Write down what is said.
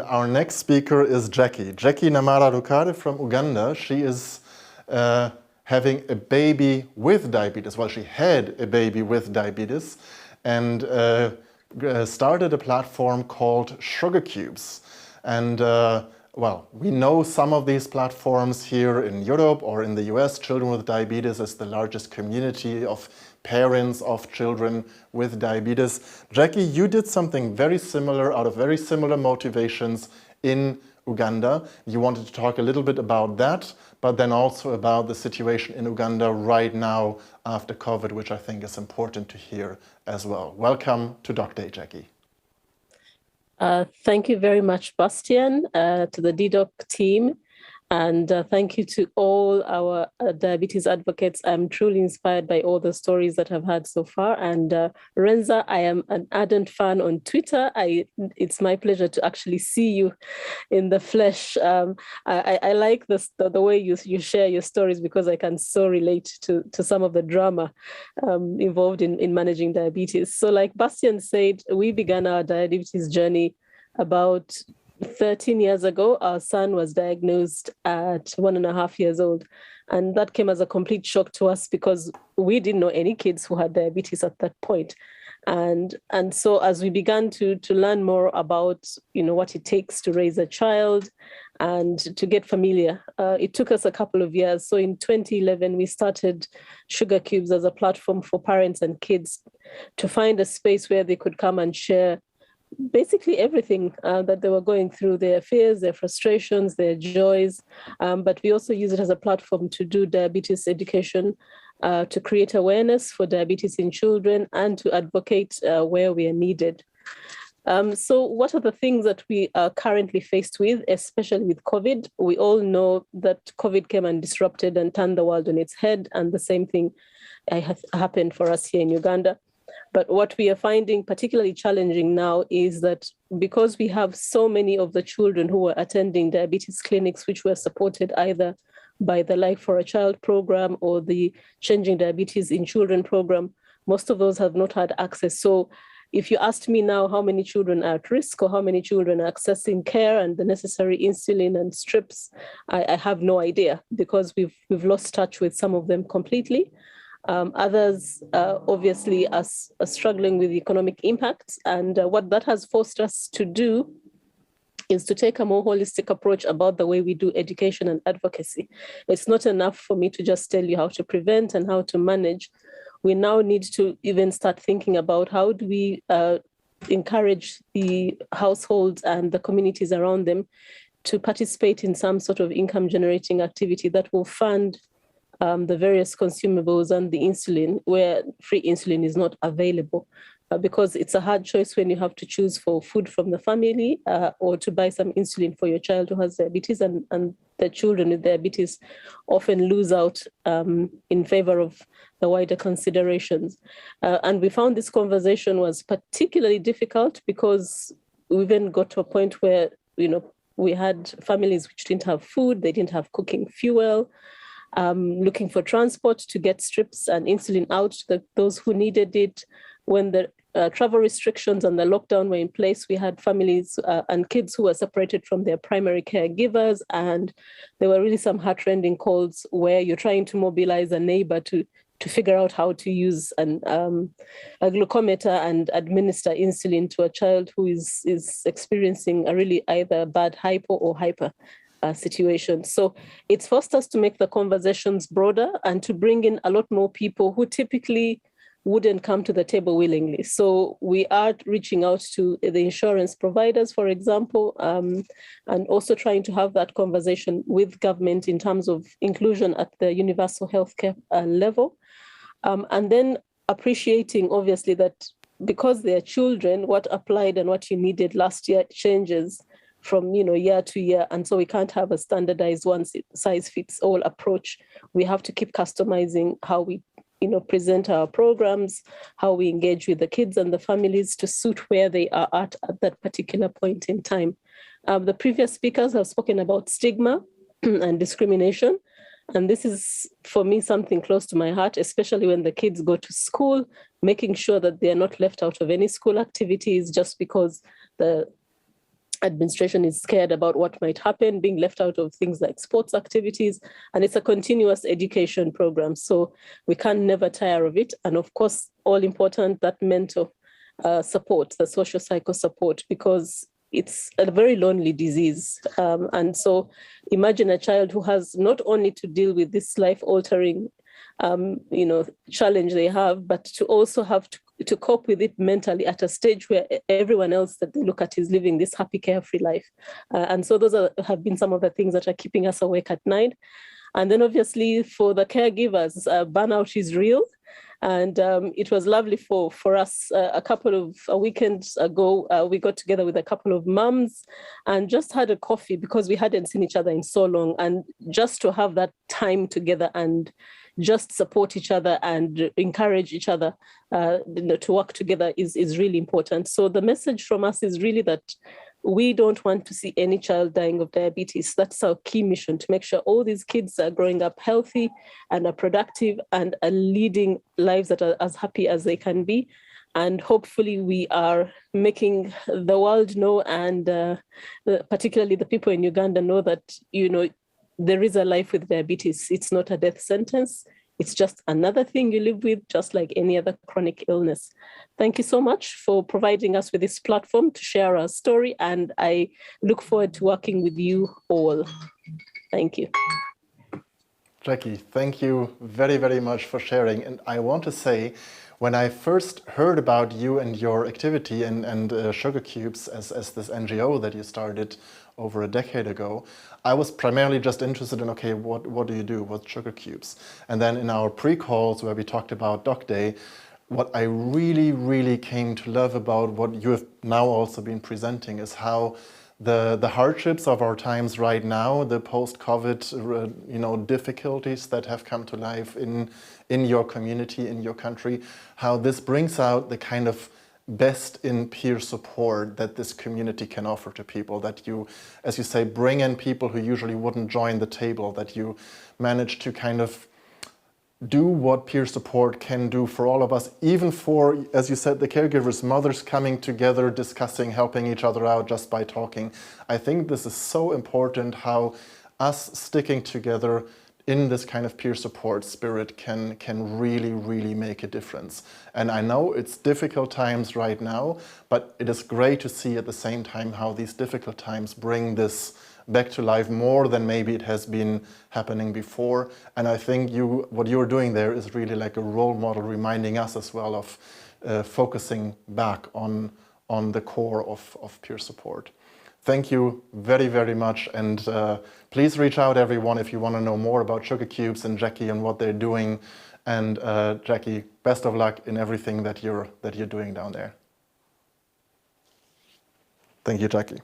Our next speaker is Jackie. Jackie Namara Rukare from Uganda. She is having a baby with diabetes. Well, she had a baby with diabetes and started a platform called Sugar Cubes. And well, we know some of these platforms here in Europe or in the US. Children with Diabetes is the largest community of parents of children with diabetes. Jackie, you did something very similar out of very similar motivations in Uganda. You wanted to talk a little bit about that, but then also about the situation in Uganda right now after COVID, which I think is important to hear as well. Welcome to Doc Day, Jackie. Thank you very much, Bastian, to the DDoC team. And thank you to all our diabetes advocates. I'm truly inspired by all the stories that I've had so far. And Renza, I am an ardent fan on Twitter. It's my pleasure to actually see you in the flesh. I like the way you share your stories because I can so relate to some of the drama involved in managing diabetes. So like Bastian said, we began our diabetes journey about 13 years ago. Our son was diagnosed at 1.5 years old. And that came as a complete shock to us because we didn't know any kids who had diabetes at that point. And so as we began to learn more about, what it takes to raise a child and to get familiar, it took us a couple of years. So in 2011, we started Sugar Cubes as a platform for parents and kids to find a space where they could come and share basically everything that they were going through, their fears, their frustrations, their joys. But we also use it as a platform to do diabetes education, to create awareness for diabetes in children and to advocate where we are needed. So what are the things that we are currently faced with, especially with COVID? We all know that COVID came and disrupted and turned the world on its head, and the same thing happened for us here in Uganda. But what we are finding particularly challenging now is that because we have so many of the children who are attending diabetes clinics, which were supported either by the Like for a Child program or the Changing Diabetes in Children program, most of those have not had access. So if you asked me now how many children are at risk or how many children are accessing care and the necessary insulin and strips, I have no idea because we've lost touch with some of them completely. Others obviously are struggling with economic impacts. And what that has forced us to do is to take a more holistic approach about the way we do education and advocacy. It's not enough for me to just tell you how to prevent and how to manage. We now need to even start thinking about how do we encourage the households and the communities around them to participate in some sort of income generating activity that will fund the various consumables and the insulin where free insulin is not available, because it's a hard choice when you have to choose for food from the family or to buy some insulin for your child who has diabetes, and the children with diabetes often lose out in favor of the wider considerations. And we found this conversation was particularly difficult because we even got to a point where, we had families which didn't have food, they didn't have cooking fuel, looking for transport to get strips and insulin out to those who needed it. When the travel restrictions and the lockdown were in place, we had families and kids who were separated from their primary caregivers. And there were really some heartrending calls where you're trying to mobilize a neighbor to figure out how to use a glucometer and administer insulin to a child who is experiencing a really either bad hypo or hyper situation. So it's forced us to make the conversations broader and to bring in a lot more people who typically wouldn't come to the table willingly. So we are reaching out to the insurance providers, for example, and also trying to have that conversation with government in terms of inclusion at the universal healthcare level. And then appreciating, obviously, that because they're children, what applied and what you needed last year changes from year to year, and so we can't have a standardized one size fits all approach. We have to keep customizing how we present our programs, how we engage with the kids and the families to suit where they are at that particular point in time. The previous speakers have spoken about stigma and discrimination, and this is for me something close to my heart, especially when the kids go to school, making sure that they are not left out of any school activities just because the administration is scared about what might happen, being left out of things like sports activities. And it's a continuous education program. So we can never tire of it. And of course, all important, that mental support, the social psycho support, because it's a very lonely disease. And so imagine a child who has not only to deal with this life-altering challenge they have, but to also have to cope with it mentally at a stage where everyone else that they look at is living this happy, carefree life. And so those have been some of the things that are keeping us awake at night. And then obviously for the caregivers, burnout is real. And it was lovely for us a weekend ago. We got together with a couple of mums and just had a coffee because we hadn't seen each other in so long. And just to have that time together and just support each other and encourage each other to work together is really important. So the message from us is really that we don't want to see any child dying of diabetes. That's our key mission, to make sure all these kids are growing up healthy and are productive and are leading lives that are as happy as they can be. And hopefully we are making the world know, and particularly the people in Uganda know that, there is a life with diabetes. It's not a death sentence. It's just another thing you live with, just like any other chronic illness. Thank you so much for providing us with this platform to share our story, and I look forward to working with you all. Thank you. Jackie, thank you very, very much for sharing. And I want to say, when I first heard about you and your activity and Sugar Cubes as this NGO that you started over a decade ago, I was primarily just interested in, okay, what do you do? What's Sugar Cubes? And then in our pre-calls where we talked about Doc Day, what I really, really came to love about what you have now also been presenting is how the hardships of our times right now, the post-COVID, difficulties that have come to life in your community, in your country, how this brings out the kind of best in peer support that this community can offer to people, that you, as you say, bring in people who usually wouldn't join the table, that you manage to kind of do what peer support can do for all of us, even for, as you said, the caregivers, mothers coming together, discussing, helping each other out just by talking. I think this is so important, how us sticking together in this kind of peer support spirit can really, really make a difference. And I know it's difficult times right now, but it is great to see at the same time how these difficult times bring this back to life more than maybe it has been happening before. And I think what you're doing there is really like a role model, reminding us as well of focusing back on the core of peer support. Thank you very, very much. And please reach out, everyone, if you want to know more about Sugar Cubes and Jackie and what they're doing. And Jackie, best of luck in everything that you're doing down there. Thank you, Jackie.